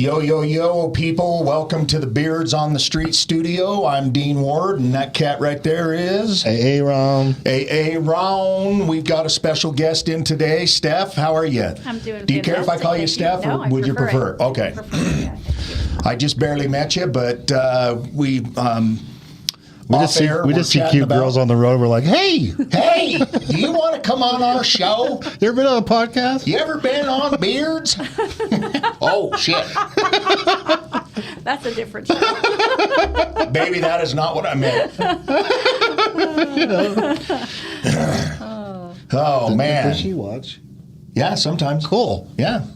Yo, yo, yo, people. Welcome to the Beards on the Street studio. I'm Dean Ward, and that cat right there is... Aaron. Aaron. We've got a special guest in today. Steph, how are you? I'm doing Do you care if I call you Steph, no, or would you prefer it? Okay. I just barely met you, but we just see cute girls on the road. We're like, hey, do you want to come on our show? You ever been on a podcast? You ever been on Beards? Oh, shit. That's a different show. Baby, that is not what I meant. Oh, man. Does she watch? Yeah, sometimes. Cool. Yeah.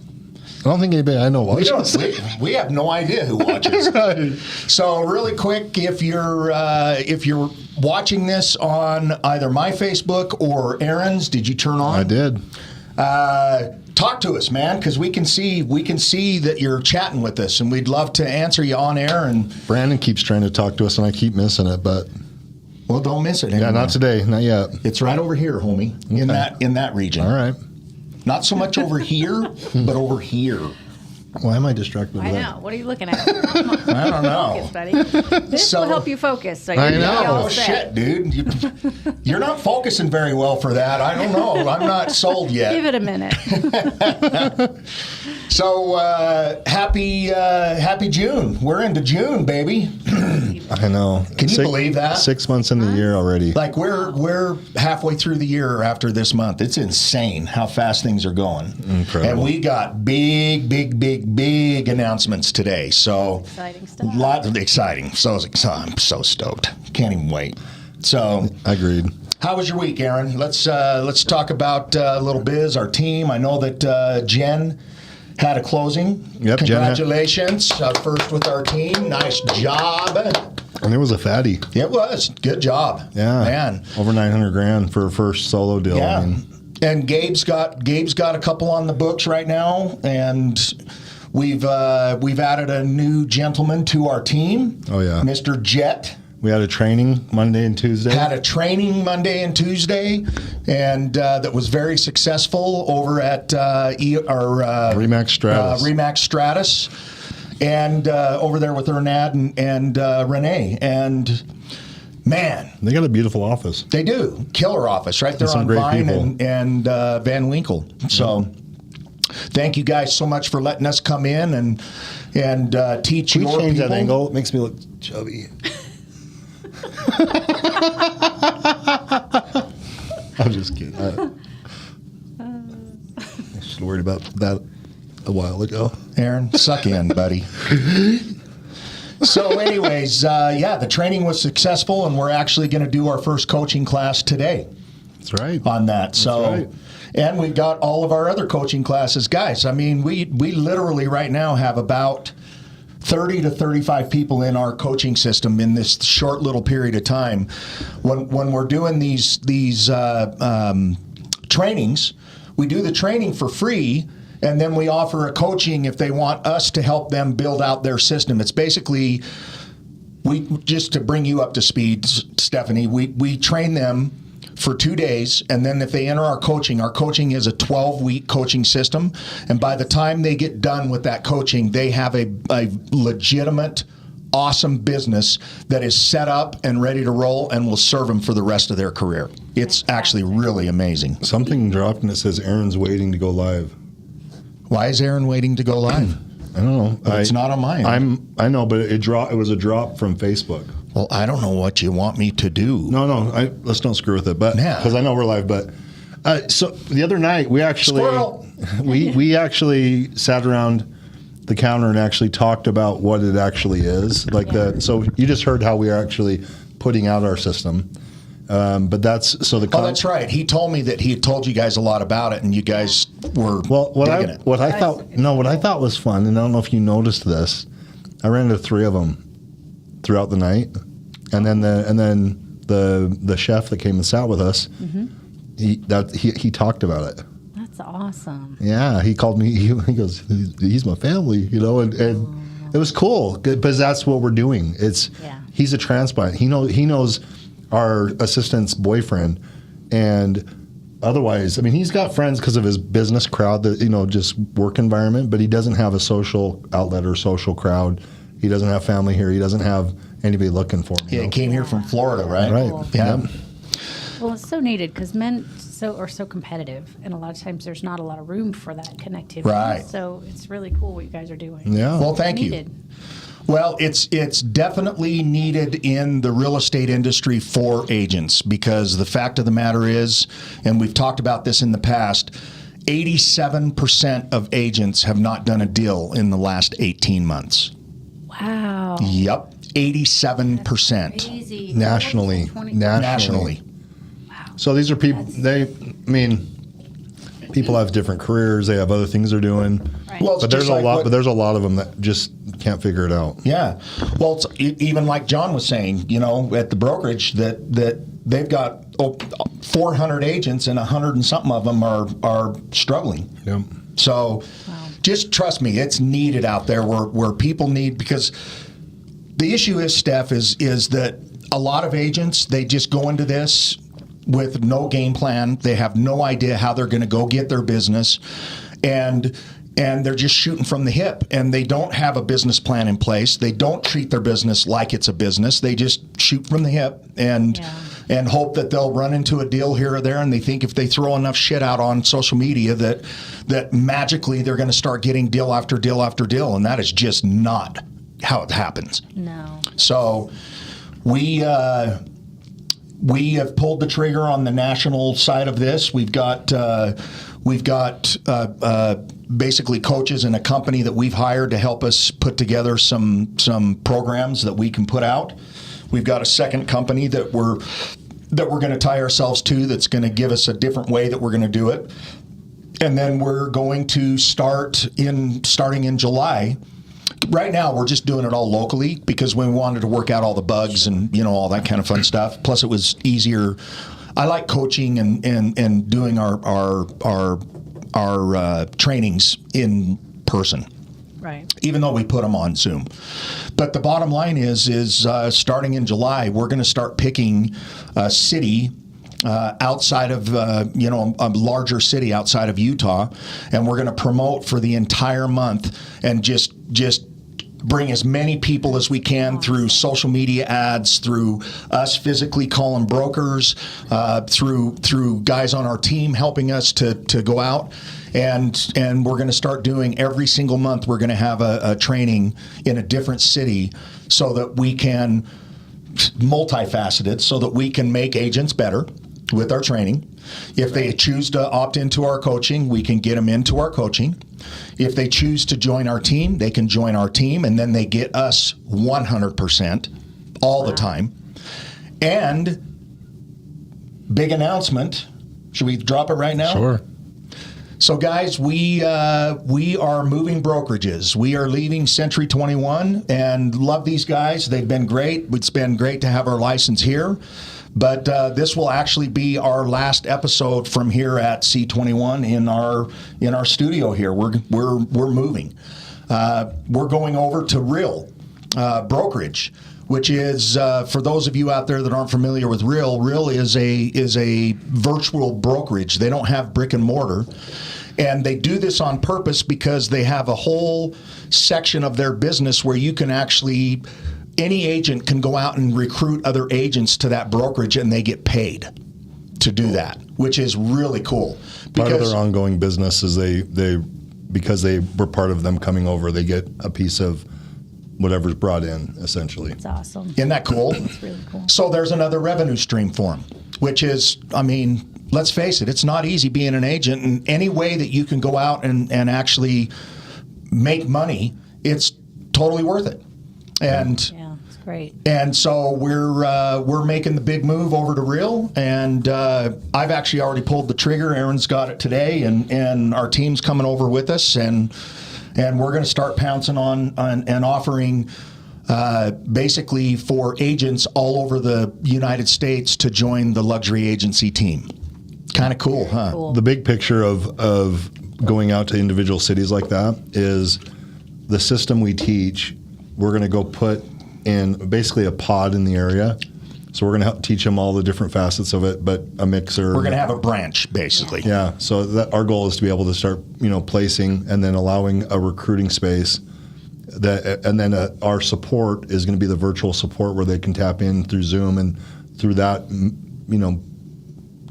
I don't think anybody I know watches. We have no idea who watches. Right. So really quick, if you're watching this on either my Facebook or Aaron's, did you turn on? I did. Talk to us, man, because we can see that you're chatting with us, and we'd love to answer you on air. And Brandon keeps trying to talk to us, and I keep missing it. But well, don't miss it anymore. yeah, not today, not yet. It's right over here, homie, in that region. All right. Not so much over here, but over here. Why am I distracted? I with know. What are you looking at? I don't know. Focus, buddy. This will help you focus. So I know. Oh, shit, dude. You're not focusing very well for that. I don't know. I'm not sold yet. Give it a minute. So, happy June. We're into June, baby. I know. Can you believe that? 6 months in the year already. Like, we're halfway through the year after this month. It's insane how fast things are going. Incredible. And we got big announcements today. So, Exciting stuff. Lots of exciting. So I'm so stoked. Can't even wait. So, Agreed. how was your week, Aaron? Let's talk about Little Biz, our team. I know that Jen had a closing. Yep, congratulations, first with our team. Nice job. And it was a fatty. It was good job. Yeah, man. Over $900,000 for a first solo deal. Yeah, I mean, and Gabe's got a couple on the books right now, and we've added a new gentleman to our team. Oh yeah, Mr. Jet. we had a training Monday and Tuesday. Had a training Monday and Tuesday, and that was very successful over at Remax Stratus. Remax Stratus, and over there with Ernad and Renee. And man, They got a beautiful office. they do. Killer office right there Some on great Vine people. and Van Winkle. So thank you guys so much for letting us come in and teach Can we your change people. that angle? It makes me look chubby. I'm just kidding. I was worried about that a while ago. Aaron, suck in, buddy. So anyways, the training was successful, and we're actually going to do our first coaching class today That's right. on that. So, right. And we've got all of our other coaching classes. Guys, I mean, we literally right now have about 30 to 35 people in our coaching system in this short little period of time. When we're doing these trainings, we do the training for free, and then we offer a coaching if they want us to help them build out their system. It's basically, just to bring you up to speed, Stephanie, we train them for 2 days, and then if they enter our coaching is a 12-week coaching system, and by the time they get done with that coaching, they have a legitimate, awesome business that is set up and ready to roll and will serve them for the rest of their career. It's actually really amazing. Something dropped and it says Aaron's waiting to go live. Why is Aaron waiting to go live? I don't know. It's not on mine. I know, but it was a drop from Facebook. Well, I don't know what you want me to do. No, let's don't screw with it. But Yeah. because I know we're live. But so the other night we actually Squirrel. we actually sat around the counter and actually talked about what it actually is. So you just heard how we are actually putting out our system. But that's so the. Oh, that's right. He told me that he had told you guys a lot about it, and you guys were digging it. What I thought was fun, and I don't know if you noticed this, I ran into 3 of them throughout the night, and then the chef that came and sat with us, he talked about it. That's awesome. Yeah, he called me. He goes, he's my family, and it was cool because that's what we're doing. He's a transplant. He knows our assistant's boyfriend, and otherwise, I mean, he's got friends because of his business crowd, that, just work environment, but he doesn't have a social outlet or social crowd. He doesn't have family here. He doesn't have anybody looking for him. Yeah, he came here from Florida, right? Right. Cool. Yeah. Yep. Well, it's so needed because men are so competitive, and a lot of times there's not a lot of room for that connectivity. Right. So it's really cool what you guys are doing. Yeah. Well, thank Needed. you. Well, it's definitely needed in the real estate industry for agents, because the fact of the matter is, and we've talked about this in the past, 87% of agents have not done a deal in the last 18 months. Wow. Yep, 87%. Crazy. Nationally. 20. Nationally. So these are people, people have different careers. They have other things they're doing. Right. Well, it's But there's just a like lot. what- But there's a lot of them that just can't figure it out. Yeah. Well, it's even like John was saying, at the brokerage, that they've got 400 agents and 100 and something of them are struggling. Yep. So just trust me, it's needed out there where people need, because the issue is, Steph, is that a lot of agents, they just go into this with no game plan. They have no idea how they're going to go get their business. And they're just shooting from the hip, and they don't have a business plan in place. They don't treat their business like it's a business. They just shoot from the hip and hope that they'll run into a deal here or there. And they think if they throw enough shit out on social media that magically they're going to start getting deal after deal after deal. And that is just not how it happens. No. So we have pulled the trigger on the national side of this. We've got basically coaches and a company that we've hired to help us put together some programs that we can put out. We've got a second company that we're going to tie ourselves to, that's going to give us a different way that we're going to do it. And then we're going to starting in July. Right now, we're just doing it all locally because we wanted to work out all the bugs and all that kind of fun stuff. Plus, it was easier. I like coaching and doing our trainings in person, Right. even though we put them on Zoom. But the bottom line is starting in July, we're going to start picking a city outside of a larger city outside of Utah, and we're going to promote for the entire month and just bring as many people as we can through social media ads, through us physically calling brokers, through guys on our team helping us to go out. And we're going to start doing every single month. We're going to have a training in a different city so that we can, multifaceted, so that we can make agents better with our training. If they choose to opt into our coaching, we can get them into our coaching. If they choose to join our team, they can join our team, and then they get us 100% all the time. And big announcement. Should we drop it right now? Sure. So, guys, we are moving brokerages. We are leaving Century 21, and love these guys. They've been great. It's been great to have our license here. But this will actually be our last episode from here at C21 in our studio here. We're moving. We're going over to Real Brokerage, which is for those of you out there that aren't familiar with Real. Real is a virtual brokerage. They don't have brick and mortar. And they do this on purpose because they have a whole section of their business where you can actually, any agent can go out and recruit other agents to that brokerage, and they get paid to do that, which is really cool. Part of their ongoing business is because they were part of them coming over, they get a piece of whatever's brought in, essentially. It's awesome. Isn't that cool? It's really cool. So there's another revenue stream for them, which is, let's face it, it's not easy being an agent. And any way that you can go out and actually make money, it's totally worth it. And Yeah, it's great. And so we're making the big move over to Real, and I've actually already pulled the trigger. Aaron's got it today, and our team's coming over with us, and we're going to start pouncing on and offering basically for agents all over the United States to join the luxury agency team. Kind of cool, huh? Cool. The big picture of going out to individual cities like that is the system we teach. We're going to go put in basically a pod in the area, So we're going to help teach them all the different facets of it, but a mixer. We're going to have a branch, basically. Yeah. So that our goal is to be able to start, placing and then allowing a recruiting space. And then our support is going to be the virtual support where they can tap in through Zoom and through that,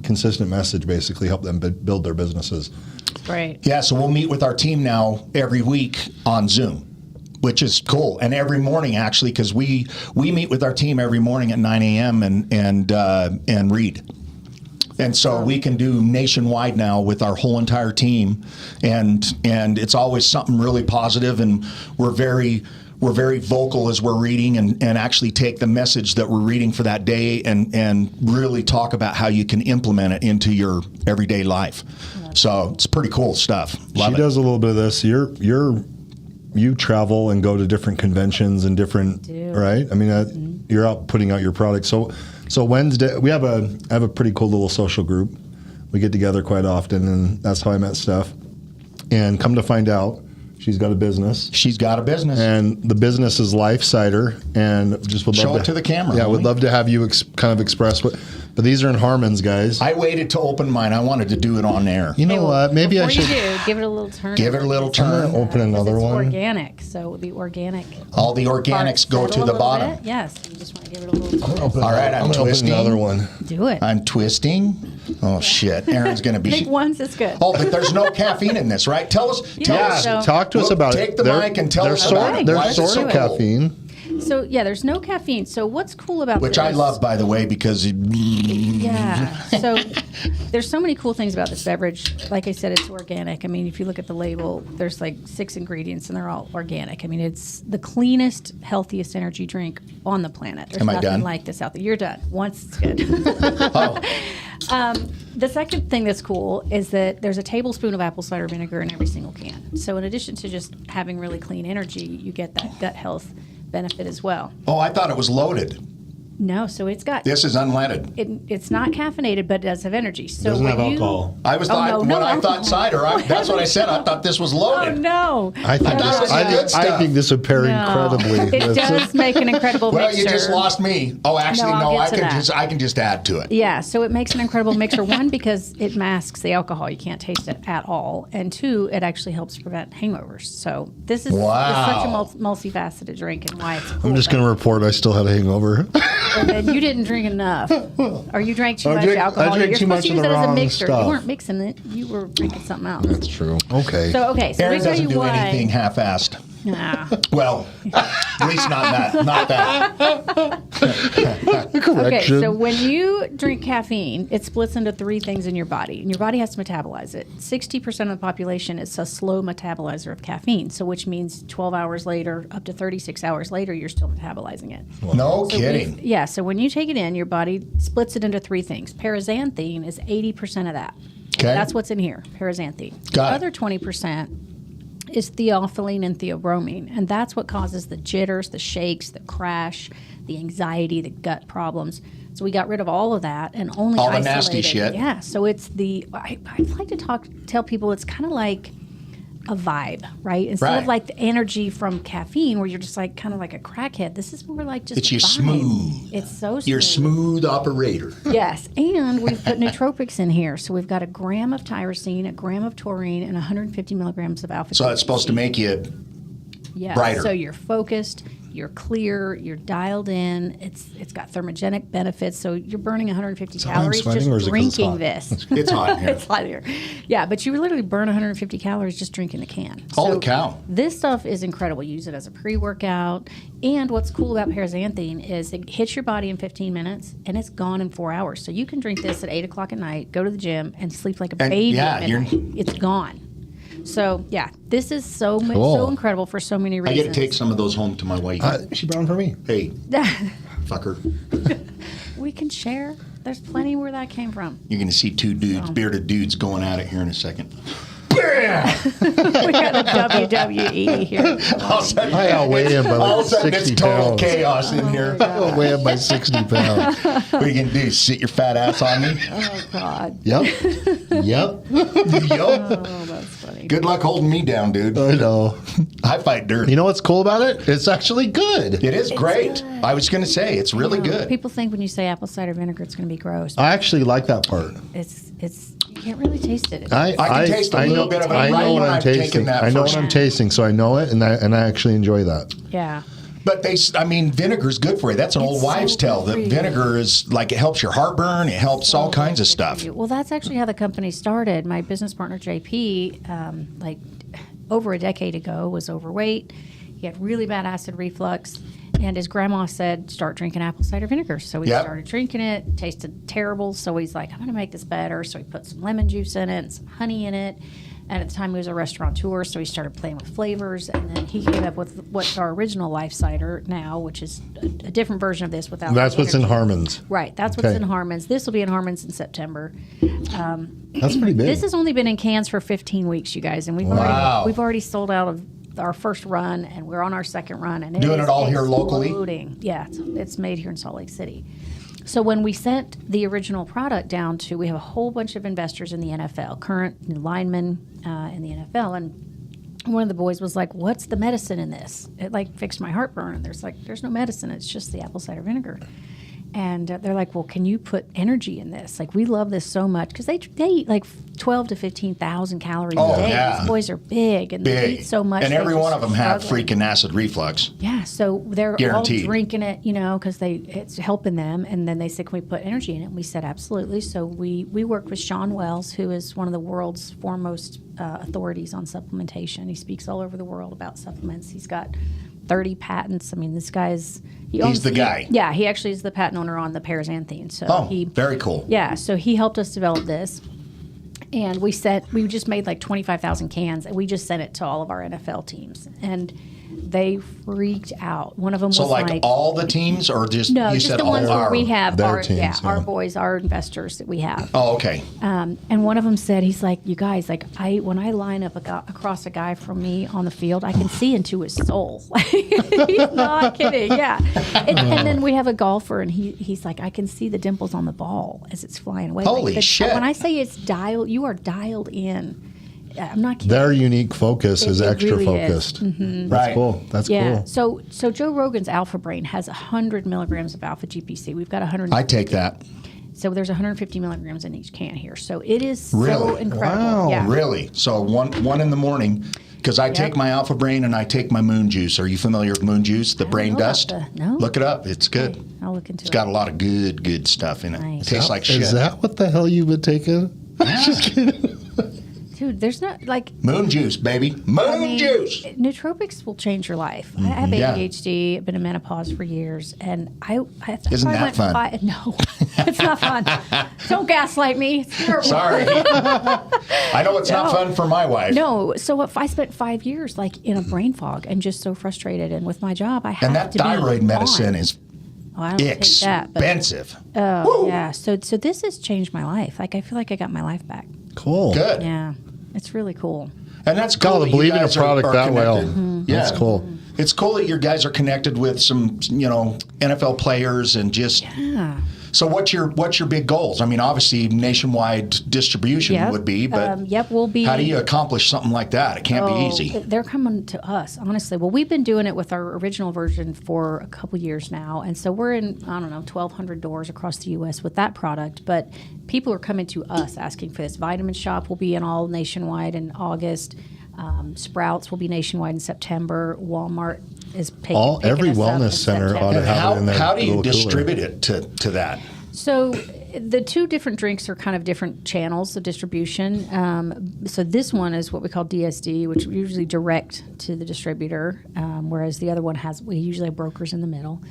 consistent message, basically help them build their businesses. Right. Yeah, so we'll meet with our team now every week on Zoom, which is cool. And every morning, actually, because we meet with our team every morning at 9 a.m. and read. And so we can do nationwide now with our whole entire team, and it's always something really positive, and we're very vocal as we're reading and actually take the message that we're reading for that day and really talk about how you can implement it into your everyday life. So it's pretty cool stuff. Love She it. does a little bit of this. You travel and go to different conventions and different, right? I mean, you're out putting out your product. So Wednesday, I have a pretty cool little social group. We get together quite often, and that's how I met Steph. And come to find out, she's got a business. She's got a business. And the business is Life Cider, and just would love Show it to the camera. Yeah, homie. would love to have you kind of express what. But these are in Harmon's, guys. I waited to open mine. I wanted to do it on air. You know Okay, well, what? Maybe I before should. you do, give it a little turn. Give it a little turn. I'm gonna open another it's one. organic, so the organic. All the organics go parts to settle the a little bottom. bit. Yes, you just want to give it a little turn. All right, I'm gonna twisting. open another one. Do it. I'm twisting. Oh, shit. Aaron's going to I think be... once is good. Oh, but there's no caffeine in this, right? Tell us. Yeah, us. so- Talk to us Look, about take it. the mic and tell us about it. Why There's is it sort so of cool? caffeine. So yeah, there's no caffeine. So what's cool about Which this? I love, by the way, because... Yeah. So there's so many cool things about this beverage. Like I said, it's organic. I mean, if you look at the label, there's like 6 ingredients and they're all organic. I mean, it's the cleanest, healthiest energy drink on the planet. There's Am I nothing done? like this out there. You're done. Once it's good. Oh, The second thing that's cool is that there's a tablespoon of apple cider vinegar in every single can. So in addition to just having really clean energy, you get that gut health benefit as well. oh, I thought it was loaded. No, so it's got This is unleaded. it's not caffeinated, but it does have energy. So Doesn't when have you, alcohol. I was Oh, thought, no, when I no. thought cider, that's what I said. I thought this was Oh loaded. no! I think thought it was I good think, I stuff. think this would pair No. incredibly. It does make an incredible Well, mixture. you just lost me. Oh, actually, No, I'll no. get to that. I can just add to it. Yeah, so it makes an incredible mixture. One, because it masks the alcohol; you can't taste it at all. And two, it actually helps prevent hangovers. So this is such a Wow. multifaceted drink, and why it's cool. I'm just going to report I still had a hangover. And you didn't drink enough, or you drank too I much drank- alcohol. I drank You're too supposed much to of use the it as a wrong mixer. stuff. You weren't mixing it; you were drinking something else. That's true. Okay. So okay, so Aaron let me tell doesn't you do why. anything half-assed. Nah. Well, at least not that. Not that. Okay, Correction. so when you drink caffeine, it splits into 3 things in your body, and your body has to metabolize it. 60% of the population is a slow metabolizer of caffeine, so which means 12 hours later, up to 36 hours later, you're still metabolizing it. No So kidding. yeah, so when you take it in, your body splits it into 3 things. Paraxanthine is 80% of that. Okay. That's what's in here, paraxanthine. Got the it. other 20% is theophylline and theobromine, and that's what causes the jitters, the shakes, the crash, the anxiety, the gut problems. So we got rid of all of that and only All the isolated. nasty shit. Yeah. So it's I like to tell people it's kind of like a vibe, right? Instead Right. of like the energy from caffeine, where you're just like kind of like a crackhead. This is more like just It's a your vibe. smooth. It's so smooth. You're a smooth operator. Yes, and we've put nootropics in here. So we've got 1 gram of tyrosine, 1 gram of taurine, and 150 milligrams of alpha. So it's supposed to make you Yeah. brighter. So you're focused, you're clear, you're dialed in. It's got thermogenic benefits. So you're burning 150 why I'm calories sweating, or is just it 'cause it's drinking hot? this. It's hot in here. It's hot here. Yeah, but you literally burn 150 calories just drinking the can. Holy So cow. This stuff is incredible. You use it as a pre-workout. And what's cool about paraxanthine is it hits your body in 15 minutes and it's gone in 4 hours. So you can drink this at 8 o'clock at night, go to the gym, and sleep like a And, baby yeah, at midnight. It's gone. So yeah, this is so Cool. so incredible for so many I reasons. get to take some of those home to my wife. She brought them for me. Hey, fucker. We can share. There's plenty where that came from. You're going to see 2 dudes, bearded dudes, going at it here in a second. We got a WWE here. All of a sudden, I outweigh him by all like of a sudden it's 60 total pounds. chaos in here. I outweigh him by 60 pounds. What are you going to do? Sit your fat ass on me? Oh God. Yep. Yep. Yup. Oh, that's funny. Good luck holding me down, dude. I know. I fight dirt. You know what's cool about it? It's actually good. It is great. good. I was going to say, it's really good. People think when you say apple cider vinegar, it's going to be gross. I actually like that part. It's you can't really taste it. I can taste a little bit of it I right know when what I'm I've taken tasting. that I know first. what I'm tasting, so I know it, and I actually enjoy that. Yeah. But vinegar is good for you. That's an old It's so wives' tale. good That for you. vinegar is like, it helps your heartburn. It helps all kinds of Good for stuff. you. Well, that's actually how the company started. My business partner JP, like over a decade ago, was overweight. He had really bad acid reflux, and his grandma said, "Start drinking apple cider vinegar." So he Yep. started drinking it. It tasted terrible. So he's like, "I'm going to make this better." So he put some lemon juice in it and some honey in it. And at the time, he was a restaurateur, so he started playing with flavors. And then he came up with what's our original life cider now, which is a different version of this without. That's the what's in energy. Harmon's. Right, that's what's Okay. in Harmon's. This will be in Harmon's in September. That's pretty big. This has only been in cans for 15 weeks, you guys, and Wow. we've already sold out of our first run, and we're on our second run, and Doing is it all here locally? exploding. Yeah, it's made here in Salt Lake City. So when we sent the original product down to, we have a whole bunch of investors in the NFL, current linemen in the NFL, and one of the boys was like, "What's the medicine in this? It like fixed my heartburn." And there's no medicine. It's just the apple cider vinegar. And they're like, "Well, can you put energy in this? Like, we love this so much because they eat like 12 to 15,000 calories Oh, a day. yeah. These boys are big and they Big. eat so much. And they're every just one of them have struggling. freaking acid reflux. Yeah, so they're Guaranteed. all drinking it, because it's helping them. And then they said, "Can we put energy in it?" And we said, "Absolutely." So we worked with Sean Wells, who is one of the world's foremost authorities on supplementation. He speaks all over the world about supplements. He's got 30 patents. I mean, this guy's He's the guy. Yeah, he actually is the patent owner on the paraxanthine. So Oh, he very cool. yeah, so he helped us develop this. And we just made like 25,000 cans, and we just sent it to all of our NFL teams. And they freaked out. One of them So was like all the teams, or just no, you just said the all ones where our? we have Their our teams, our yeah. boys, our investors that we have. Oh, okay. And one of them said, he's like, "You guys, like when I line up across a guy from me on the field, I can see into his soul." He's not kidding. Yeah. And then we have a golfer, and he's like, "I can see the dimples on the ball as it's flying away." Holy Like, shit. When I say it's dialed, you are dialed in. I'm not kidding. Their unique focus is It extra really is. focused. That's Right. cool. That's Yeah. cool. So Joe Rogan's Alpha Brain has 100 milligrams of alpha GPC. We've got 100. I take that. So there's 150 milligrams in each can here. So it is so Really? incredible. Wow. Yeah. Really? So one in the morning, because I take my Alpha Brain and I take my Moon Juice. Are you familiar with Moon Juice? The brain know about dust? no. Look it up. It's good. Okay, I'll look into It's it. got a lot of good stuff in it. Nice. Tastes like shit. Is that what the hell you've been taking? Just kidding. Dude, there's not like Moon Juice, baby. Moon Juice. nootropics will change your life. I have Yeah. ADHD. I've been in menopause for years, and I Isn't I that went fun? no, it's not fun. Don't gaslight me. It's terrible. Sorry. I know it's not No. fun for my wife. No, so if I spent 5 years like in a brain fog and just so frustrated, and with my job, I have And that to be thyroid medicine on. is Oh, I don't take that, but expensive. yeah. So this has changed my life. Like I feel like I got my life back. Cool. Good. Yeah, it's really cool. And that's cool. God, that to you believe in a guys are product that well. connected. That's cool. It's cool that your guys are connected with some, NFL players and just. Yeah. So what's your big goals? I mean, obviously nationwide distribution Yep. would be, but Yep, we'll be. how do you accomplish something like that? It can't be easy. They're coming to us, honestly. Well, we've been doing it with our original version for a couple years now. And so we're in, 1,200 doors across the U.S. with that product. But people are coming to us asking for this. Vitamin Shop will be in all nationwide in August. Sprouts will be nationwide in September. Walmart is picking Every us up in wellness center ought to September. have it in their How do you little cooler. distribute it to that? So the two different drinks are kind of different channels of distribution. So this one is what we call DSD, which we usually direct to the distributor, whereas the other one we usually have brokers in the middle.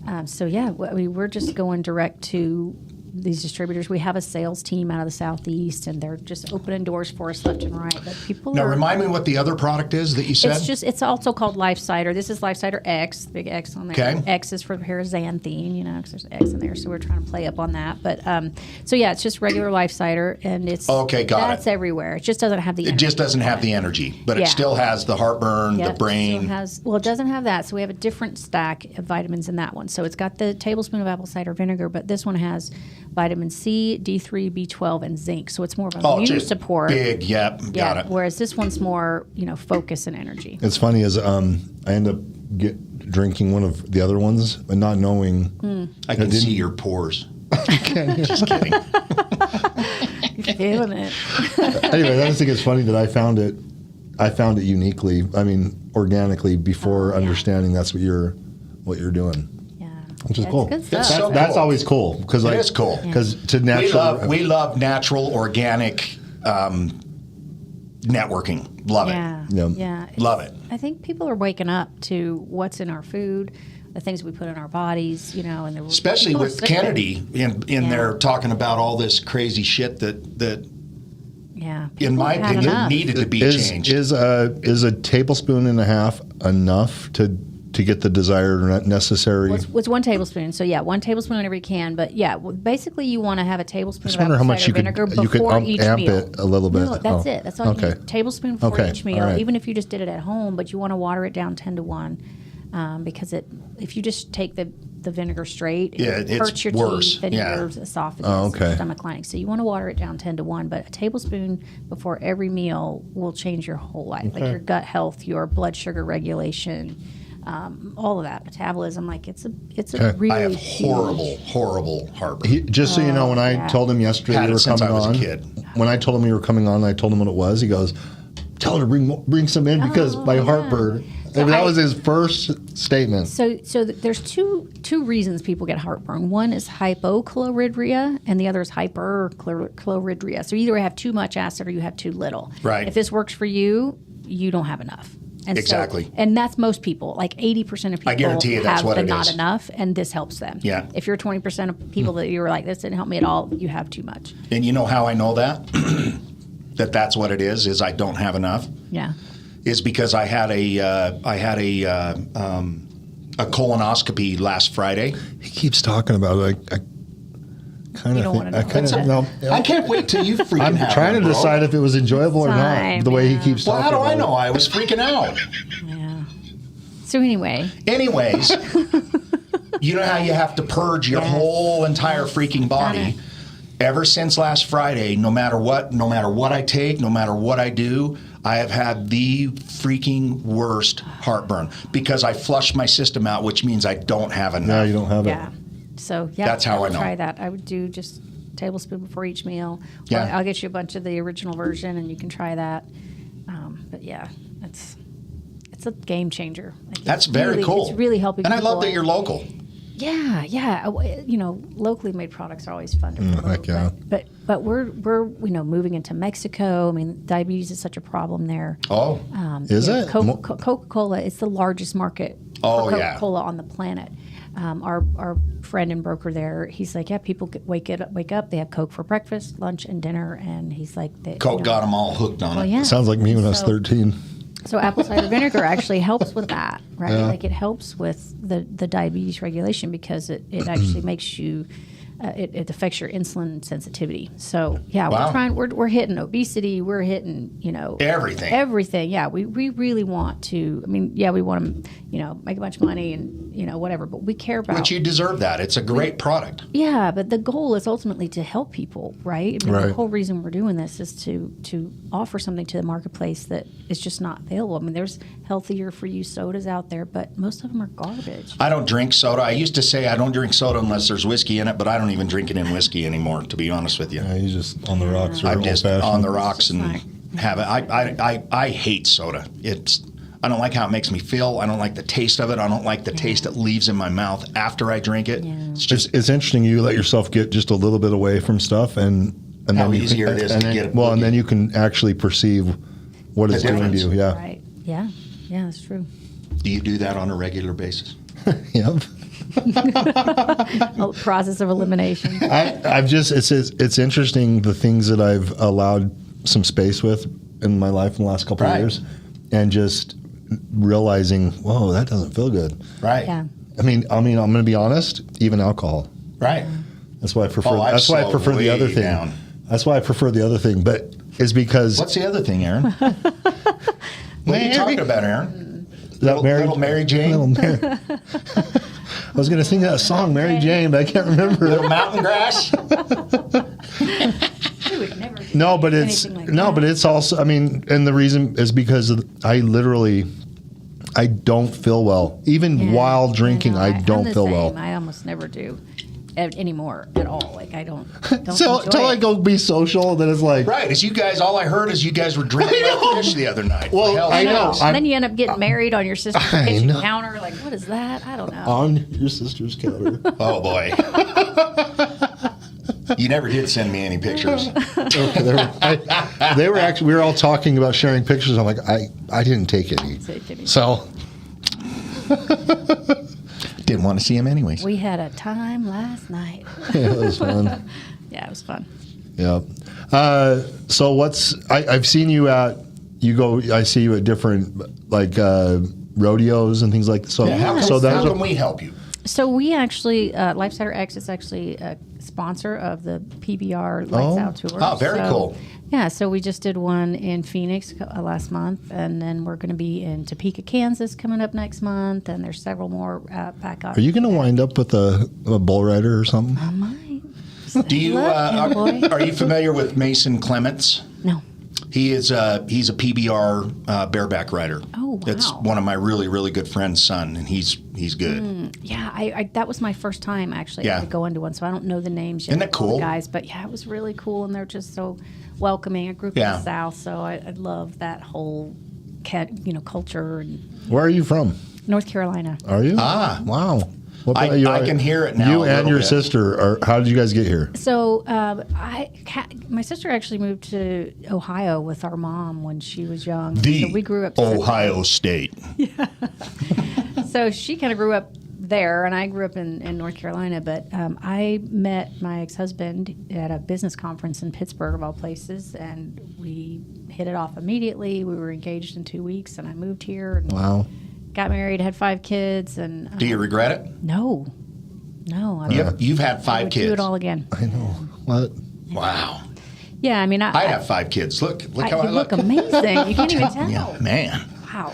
We're just going direct to these distributors. We have a sales team out of the Southeast, and they're just opening doors for us left and right. But people Now, are. remind me what the other product is that you said? It's also called Life Cider. This is Life Cider X, big X on there. Okay. X is for paraxanthine, because there's X in there, so we're trying to play up on that. But it's just regular Life Cider, and it's Okay, got it. That's everywhere. It just doesn't have the. It just doesn't have the energy, but it Yeah. still has the heartburn, Yep, the brain. it doesn't have that. So we have a different stack of vitamins in that one. So it's got the tablespoon of apple cider vinegar, but this one has vitamin C, D3, B12, and zinc. So it's more of a immune just support. big. Yep, got it. Whereas this one's more, focus and energy. It's funny is I end up drinking one of the other ones and not knowing. I can see your pores. Just kidding. You're feeling it. Anyway, I just think it's funny that I found it uniquely. I mean, organically before understanding that's what you're doing. Yeah. Which is It's cool. good stuff. It's so That's cool. always cool because It is cool. because to natural. We love natural, organic networking. Love Yeah. Yeah. Yeah. Love it. I think people are waking up to what's in our food, the things we put in our bodies, and Especially people are with sick of it. Kennedy in there talking about all this crazy shit that Yeah. in my People have had opinion, enough. needed to be changed. Is a tablespoon and a half enough to get the desired or necessary? What's 1 tablespoon? So yeah, 1 tablespoon whenever you can. But yeah, basically you want to have a tablespoon Just of wonder apple how much cider you vinegar could before each amp meal. it a little bit. No, that's Oh. it. That's all you need. Tablespoon for Okay. each meal, All right. even if you just did it at home. But you want to water it down 10-1 because if you just take the vinegar straight, it it's hurts your worse. teeth and Yeah. your esophagus Oh, okay. and stomach lining. So you want to water it down 10-1. But a tablespoon before every meal will change your whole life, like your gut health, your blood sugar regulation. All of that metabolism, like it's a really I have huge- horrible heartburn. Just so you know, when I yeah. told him yesterday Had you it were since coming I was a on, kid. when I told him you were coming on, I told him what it was. He goes, "Tell her to bring some in because my heartburn." So that was his first statement. So there's two reasons people get heartburn. One is hypochlorhydria, and the other is hyperchlorhydria. So you either have too much acid or you have too little. Right. If this works for you, you don't have enough. And Exactly. And that's most people. Like 80% of people guarantee you that's have what the it not is. enough, and this helps them. Yeah. If you're 20% of people that you were like, this didn't help me at all, you have too much. And you know how I know that? That's what it is I don't have enough? Yeah. Is because I had a colonoscopy last Friday. He keeps talking about it. I kind You of don't think wanna I know. kind of no. I can't wait till you freaking I'm have trying one, to bro. decide if it was enjoyable or Time, not. The way he yeah. keeps Well, talking. how do I about know? it. I was freaking out. Yeah. So anyway, Anyways, you know how you have to purge your whole entire freaking body. Ever since last Friday, no matter what I take, no matter what I do, I have had the freaking worst heartburn because I flushed my system out, which means I don't have enough. No, you don't have yeah. it. So yeah, That's how I would know. Try that. I would do just a tablespoon before each meal. Yeah. I'll get you a bunch of the original version, and you can try that. But yeah, it's a game changer. Like, That's it's very really, cool. It's really helping. And I people. love that you're local. Yeah. Locally made products are always fun to promote. heck yeah. But we're moving into Mexico. I mean, diabetes is such a problem there. Oh, Is it? Coca-Cola is the largest market Oh, for yeah. Coca-Cola on the planet. Our friend and broker there, he's like, yeah, people wake up, they have Coke for breakfast, lunch, and dinner, and he's like, Coke got them all hooked on Well, it. yeah. Sounds like me when I was 13. So apple cider vineger actually helps with that, right? Yeah. Like it helps with the diabetes regulation because it actually makes you, it affects your insulin sensitivity. So yeah, Wow. we're hitting obesity, we're hitting, Everything. Everything, yeah. We really want to, we want to, make a bunch of money and, whatever, but we care about. But you deserve that. It's a great product. Yeah, but the goal is ultimately to help people, right? Right. The whole reason we're doing this is to offer something to the marketplace that is just not available. There's healthier for you sodas out there, but most of them are garbage. I don't drink soda. I used to say I don't drink soda unless there's whiskey in it, but I don't even drink it in whiskey anymore, to be honest with you. Yeah, he's just on the rocks. Or I'm just old-fashioned. on the rocks and Right. have it. I hate soda. I don't like how it makes me feel. I don't like the taste of it. I don't like the taste it leaves in my mouth after I drink it. Yeah. It's just It's interesting. You let yourself get just a little bit away from stuff, and How then you easier it is and to then, get- Well, and then you can actually perceve what it's doing to difference. you. Yeah. Right. Yeah. Yeah, that's true. Do you do that on a regular basis? Yep. Oh, process of elimination. I've just it's interesting the things that I've allowed some space with in my life in the last couple of Right. years, and just realizing, whoa, that doesn't feel good. Right. Yeah. I'm going to be honest. Even alcohol. Right. That's why I prefer. Oh, I've that's why I slowed prefer the way other thing. down. That's why I prefer the other thing. But it's because What's the other thing, Aaron? What are you talking about, Aaron? that Little Mary Jane? Little Mary. was going to sing that song, Mary Jane, but I can't remember. Little mountain grass. We would never do No, but it's anything like that. but it's also. I mean, and the reason is because I don't feel well. Even Yeah, while drinking, know, I I'm don't the feel same. well. I almost never do anymore at all. Like I don't So enjoy till I it. go be social, then it's like Right, as you guys, all I heard is you guys were drinking like fish the other night. Well, For hell's I know. sakes. And then you end up getting married on your sister's I kitchen know. counter. Like, what is that? I don't know. on your sister's counter. Oh boy. You never did send me any pictures. They were actually. We were all talking about sharing pictures. I'm like, I didn't take any. So Didn't want to see him anyways. We had a time last night. yeah, it was fun. Yeah, it was fun. Yeah. So I've seen you at. I see you at different like rodeos and things like that. So Yeah, how so that's how can we help you? So we actually, Life Cider X is actually a sponsor of the PBR Lights Out Tour. Oh, very cool. Yeah, so we just did one in Phoenix last month, and then we're going to be in Topeka, Kansas coming up next month, and there's several more back up. Are you going to wind up with a bull rider or something? I might. Do you are you familiar with Mason Clements? No. He's a PBR bareback rider. Oh, wow. That's one of my really, really good friend's son, and he's good. Yeah, I that was my first time actually Yeah. to go into one, so I don't know the names yet. Isn't that of all the cool? guys? But yeah, it was really cool, and they're just so welcoming. I grew up in the South, so I love that whole culture. And Where are you from? North Carolina. Are you? Ah. Wow. What I about you? can hear it now You a and little your bit. sister. How did you guys get here? So my sister actually moved to Ohio with our mom when she was young. The so we grew up Ohio State. So she kind of grew up there, and I grew up in North Carolina. But I met my ex-husband at a business conference in Pittsburgh, of all places, and we hit it off immediately. We were engaged in 2 weeks, and I moved here. And Wow. got married, had 5 kids, and Do you regret it? no. I You've had 5 would kids. do it all again. I know. What? Wow. Yeah, I mean, I have 5 kids. Look how I you look. look amazing. You can't even tell. Yeah, man. Wow,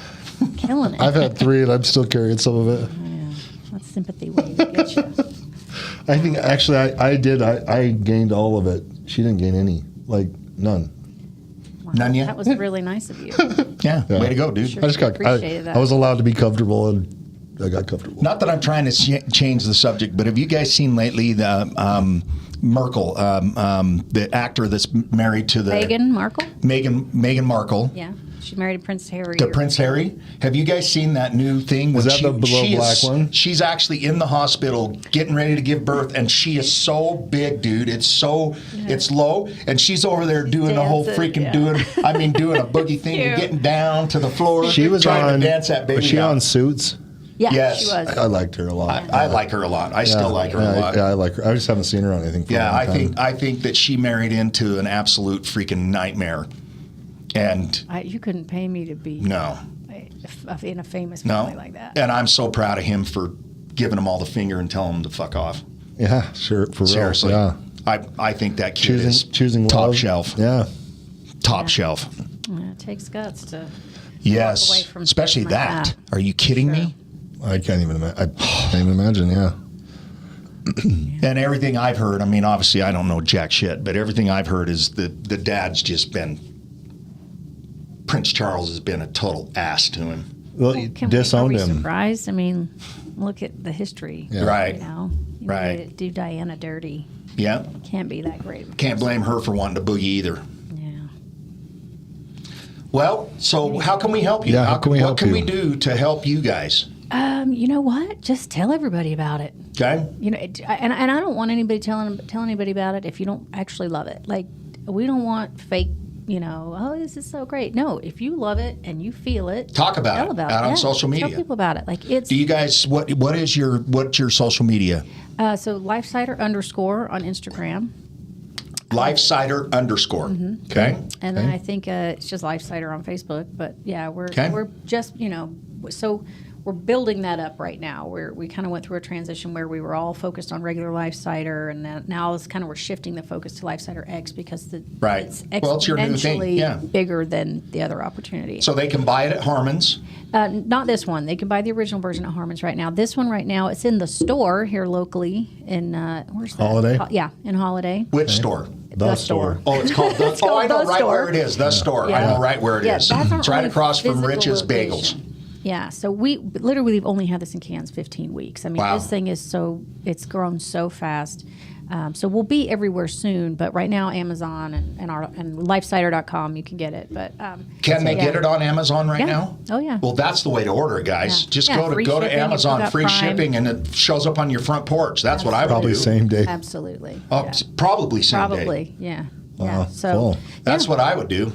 killing it. I've had 3, and I'm still carrying some of it. Yeah, that's sympathy waiting to get you. I think actually I did. I gained all of it. She didn't gain any. Like none. Wow, None yet? That was really nice of you. Yeah, way to go, dude. Sure. I just got. Appreciated that. I was alled to be comfortable, and I got comfortable. Not that I'm trying to change the subject, but have you guys seen lately the Merkel, the actor that's married to the Meghan Markle? Meghan Markle, Yeah, she married Prince Harry. to Prince Harry? Have you guys seen that new thing? Is when that the little black one? She's actually in the hospital getting ready to give birth, and she is so big, dude. It's low, and she's over there doing the whole dancing, freaking yeah. doing a boogie thing and Cute. getting down to the floor. She was trying on. to dance that baby Was she out. on Suits? Yeah, Yes. she was. I liked her a lot. I like her a lot. I still like her a lot. Yeah, I like her. I just haven't seen her on anything. For a Yeah, long time. I think that she married into an absolute freaking nightmare, and You couldn't pay me to be no, in a famous no, family like that. and I'm so proud of him for giving them all the finger and telling them to fuck off. Yeah, sure. For real. Seriously, Yeah. I think that kid is Choosing top love. shelf, Yeah. top shelf. Yeah, it takes guts to. Yes, away from especially something like that. that. Are you kidding Sure. me? I can't even. I can't even imagine. Yeah. And everything I've heard, I mean, obviously I don't know jack shit, but everything I've heard is that the dad's just been. Prince Charles has been a total ass to him. Well, you Are disowned we him. surprised? I mean, look at the history. Yeah. Right. You know, Right. made it do Diana dirty. Yeah. Can't be that great. Can't blame her for wanting to boogie either. Yeah. Well, so how can we help you? Yeah, how can we what help can you? we do to help you guys? You know what? Just tell everybody about it. Okay. You know, and I don't want anybody tell anybody about it if you don't actually love it. Like, we don't want fake. You know, oh, this is so great. No, if you love it and you feel it, Talk about tell it about out it. on social media. Tell people about it. Like it's Do you guys what's your social media? so LifeCider _ on Instagram, LifeCider _ Okay. and then I think it's just LifeCider on Facebook. But yeah, we're Okay. just so we're building that up right now. We kind of went through a transition where we were all focused on regular life cider, and then now it's kind of we're shifting the focus to life cider X because Right. it's Well, it's your new thing, exponentially yeah. bigger than the other opportunity. So they can buy it at Harmon's. Not this one. They can buy the original version at Harmon's right now. This one right now, it's in the store here locally in where's that? Holiday? Yeah, in Holiday. Which store? The store. Oh, it's called the. called I know The right Store. where it is. The store. I Yeah. know right where it is. That's our It's right only across from physical Rich's Bagels. location. Yeah, so we've only had this in cans 15 weeks. I mean, Wow. this thing it's grown so fast. So we'll be everywhere soon, but right now Amazon and lifecider.com you can get it. But Can they yeah. get it on Amazon right Yeah. now? Oh, yeah. Well, that's the way to order it, guys. Yeah. Just Yeah, go free to shipping, Amazon, you've got free Prime. shipping, and it shows up on your front porch. That's what I would Probably do. same day. Absolutely. Oh, yeah. probably same day. Probably, yeah. Wow, Yeah. So cool. That's yeah. what I would do.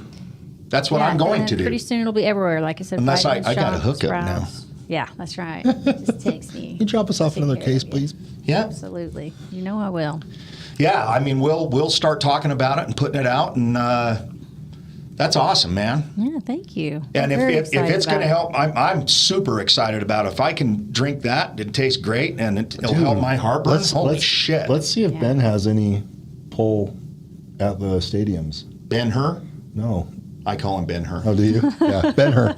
That's what Yeah, I'm going and to do. Pretty soon it'll be everywhere. Like I said, Unless I vitamin got a shops, hookup now. Sprouts. Yeah, that's right. Just text me. Can you drop us off Take another care case, of you. please? Yeah, Absolutely. You know I will. yeah. I mean, we'll start talking about it and putting it out, and that's awesome, man. Yeah, thank you. And I'm very if excited it's going to about help, I'm super excited about it. If I can drink that, it tastes great, and it'll help my heartburn. Holy shit! Let's see if Yeah. Ben has any pull at the stadiums. Ben Hur. No. I call him Ben Hur. Oh, do you? Yeah, Ben Hur.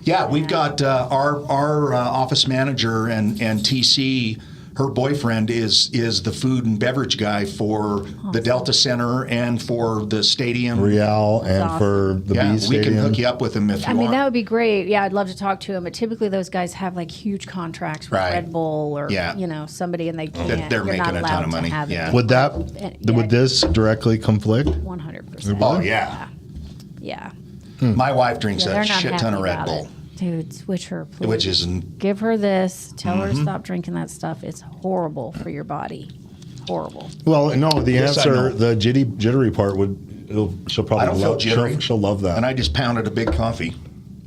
Yeah, we've got our office manager and TC. Her boyfriend is the food and beverage guy for the Delta Center and for the stadium. Real and awesome. for the Yeah, B we Stadium. can hook you up with him if you I mean, want. that would be great. Yeah, I'd love to talk to him. But typically, those guys have like huge contracts with Right. Red Bull or Yeah. somebody, and they can't. they're you're not making a ton allowed of money. To have Yeah. it. Would that Yeah. would this directly conflict? 100%? Oh yeah. Yeah. My wife drinks Yeah, a they're not shit ton happy of Red about Bull, it. Dude, switch her, please. which is Mm-hmm. Give her this. Tell her to stop drinking that stuff. It's horrible for your body. Horrible. Well, no. The Yes, I know. answer, the jittery part she'll probably I don't feel love. jittery. She'll love that. and I just pounded a big coffee.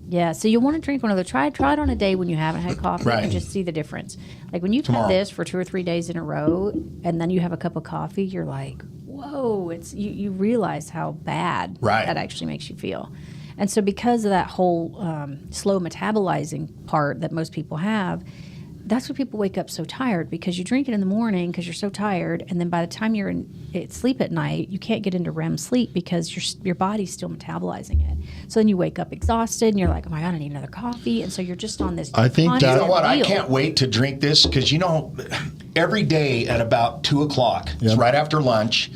Yeah, so you want to drink one of those. Try it on a day when you haven't had coffee Right. and just see the difference. Like when you've Tomorrow. had this for 2 or 3 days in a row, and then you have a cup of coffee, you're like, whoa! You realize how bad Right. that actually makes you feel. And so because of that whole slow metabolizing part that most people have, that's why people wake up so tired, because you drink it in the morning because you're so tired, and then by the time you're in sleep at night, you can't get into REM sleep because your body's still metabolizing it. So then you wake up exhausted, and you're like, oh my God, I need another coffee. And so you're just on this I think constant that- You know what? I deal. can't wait to drink this because every day at about 2:00, it's Yep. right after lunch.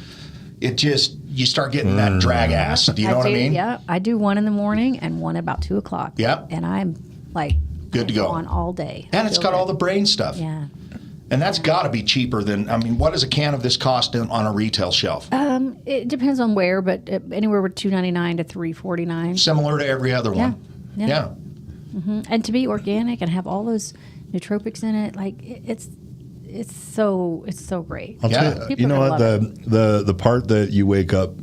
You start getting that drag ass. Do you know what I mean? Yeah, I do one in the morning and one about 2:00. Yep. And I'm like Good to go. on all day. And it's got all the brain stuff. Yeah. And that's got to be cheaper than, what does a can of this cost on a retail shelf? It depends on where, but anywhere with $2.99 to $3.49. Similar to every other one. Yeah. And to be organic and have all those nootropics in it, like it's so great. I'll Yeah. tell you, People you know are what? gonna The part that you wake up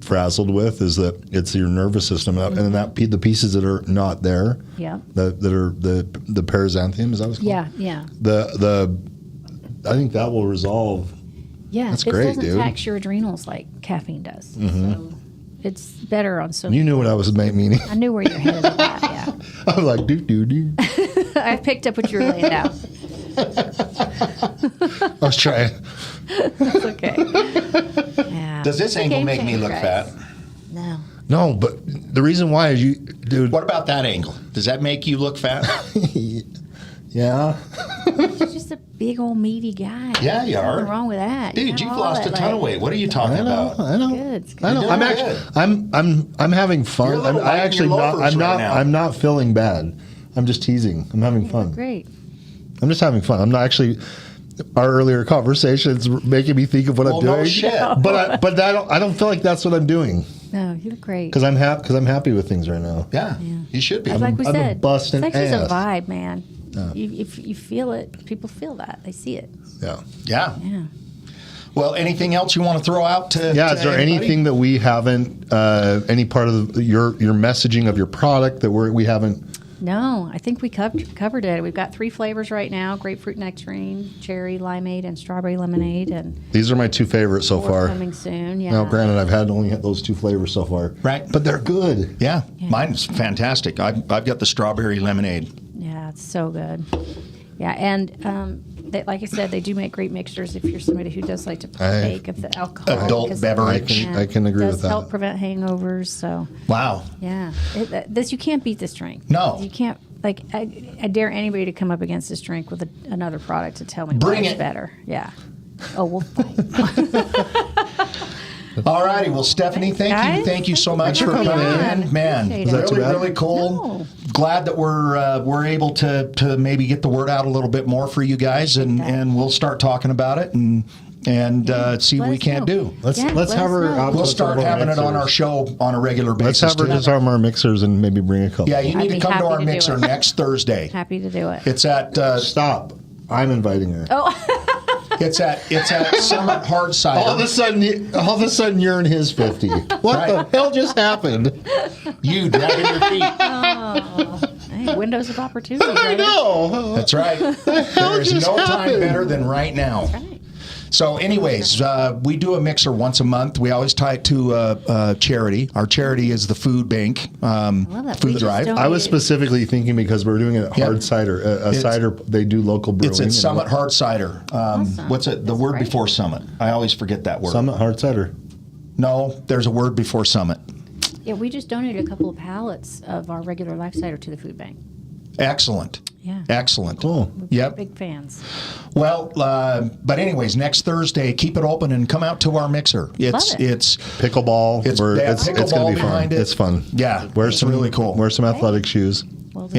frazzled with is that it's your nervous system, and then the pieces that are not there, Yeah. that are the paraxanthium, is that what it's called? Yeah. I think that will resolve. Yeah. That's this great, doesn't dude. tax your adrenals like caffeine does. So it's better on so You knew what I was meaning. I knew where you're headed with that, yeah. I was like, do. I picked up what you were laying down. I was trying. It's okay. Yeah. Does this It's a angle game make me changer, look guys. fat? No. No, but the reason why is dude. What about that angle? Does that make you look fat? Yeah. You're just a big old meaty guy. Yeah, you There's are. nothing wrong with that. Dude, got you've all lost a that, ton of like- weight. What are you talking about? I know. Good, it's good. I know. You're I'm doing actually, good. I'm having fun. You're a little light in your loafers right now. I'm not feeling bad. I'm just teasing. I'm having fun. Great. I'm just having fun. I'm not actually. Our earlier conversations making me think of what Well, I'm no doing. shit. But I don't feel like that's what I'm doing No, you look great. because I'm happy with things right now. Yeah, you should be. It's like we I've been said, busting sex is a ass. vibe, man. If you feel it, people feel that. They see it. Yeah. Yeah. Yeah. Well, anything else you want to throw out to? Yeah. to Is there anybody? anything that we haven't? Any part of your messaging of your product that we haven't? No, I think we covered it. We've got 3 flavors right now: grapefruit nectarine, cherry limeade, and strawberry lemonade. And These are my 2 favorites so far. coming soon. Yeah. Now, granted, I've only had those 2 flavors so far. Right. But they're good. Yeah, mine's fantastic. I've got the strawberry lemonade. Yeah. it's so good. Yeah, and like I said, they do make great mixtures if you're somebody who does like to partake of the alcohol. Adult because- beverage. I can agree it does with that. help prevent hangovers. So Wow. yeah, you can't beat this drink. No. You can't. Like I dare anybody to come up against this drink with another product to tell me Bring why it's it. better. Yeah. Oh, we'll fight. All righty. Well, Stephanie, Thanks, thank you guys. so much Thanks for for coming coming in. on. Man, Appreciate it. Was that too really, bad? really cool. No. Glad that we're able to maybe get the word out a little bit more for you guys, and we'll start talking about it and see what Let we us can know. do. Let's Yeah, let's let have us her know. out. We'll to start some of our having it on our mixers. show on a regular Let's basis. have her too. disarm our mixers and maybe bring a couple. Yeah, you I'd need to be come to happy our to do mixer it. next Thursday. Happy to do it. It's at Stop. I'm inviting her. it's at Summit Hard Cider. All of a sudden, you're in his 50. What Right. the hell just happened? You dragging your feet. Hey, windows of opportunity. I brother. know. That's right. There is just no time happened? better than right now. Right. So, anyways, we do a mixer once a month. We always tie it to a charity. Our charity is the Food Bank love that. We Food just Drive. don't- I was specifically thinking because we're doing a Yeah. hard cider, a cider. They do local brewing. It's at and Summit Hard Cider. Awesome. What's it? The That's word great. before Summit. I always forget that word. Summit Hard Cider. No, there's a word before Summit. Yeah, we just donated a couple of pallets of our regular life cider to the food bank. Excellent. Yeah. Excellent. Cool. Yep. Big fans. Well, but anyways, next Thursday, keep it open and come out to our mixer. It's Love it. it's Pickleball. It's- We're- they have it's pickleball going to be fun. behind it. It's fun. Yeah, Wear it's some really cool. Wear some athletic shoes. Well done.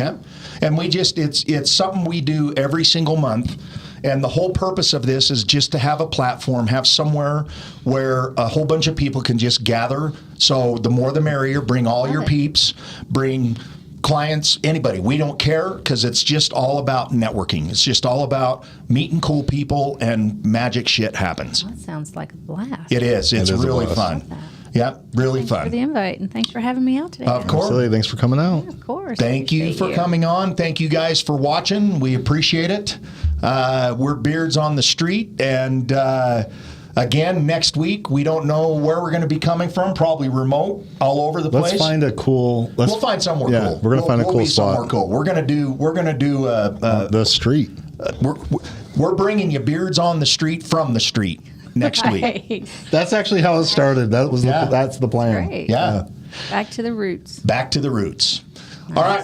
Yeah, and we just it's something we do every single month, and the whole purpose of this is just to have a platform, have somewhere where a whole bunch of people can just gather. So the more the merrier. Bring all your it. peeps. Bring clients, anybody. We don't care because it's just all about networking. It's just all about meeting cool people, and magic shit happens. That sounds like a blast. It is. It's It is a really blast. fun. Love that. Yeah, really Thanks for the fun. invite, and thanks for having me out today. Of course. Absolutely. Thanks for coming out. Of course. Thank you Appreciate for coming on. Thank you guys for watching. We appreciate it. We're Beards on the Street. And again, next week, we don't know where we're going to be coming from. Probably remote, all over the place. Let's find a cool. We'll find somewhere yeah, cool. We're gonna find a We'll cool be spot. somewhere cool. We're gonna do. The street. We're bringing you Beards on the Street from the street next week. Right. That's actually how it started. That was Yeah. that's the plan. Great. Yeah. Back to the roots. Back to the roots. All right.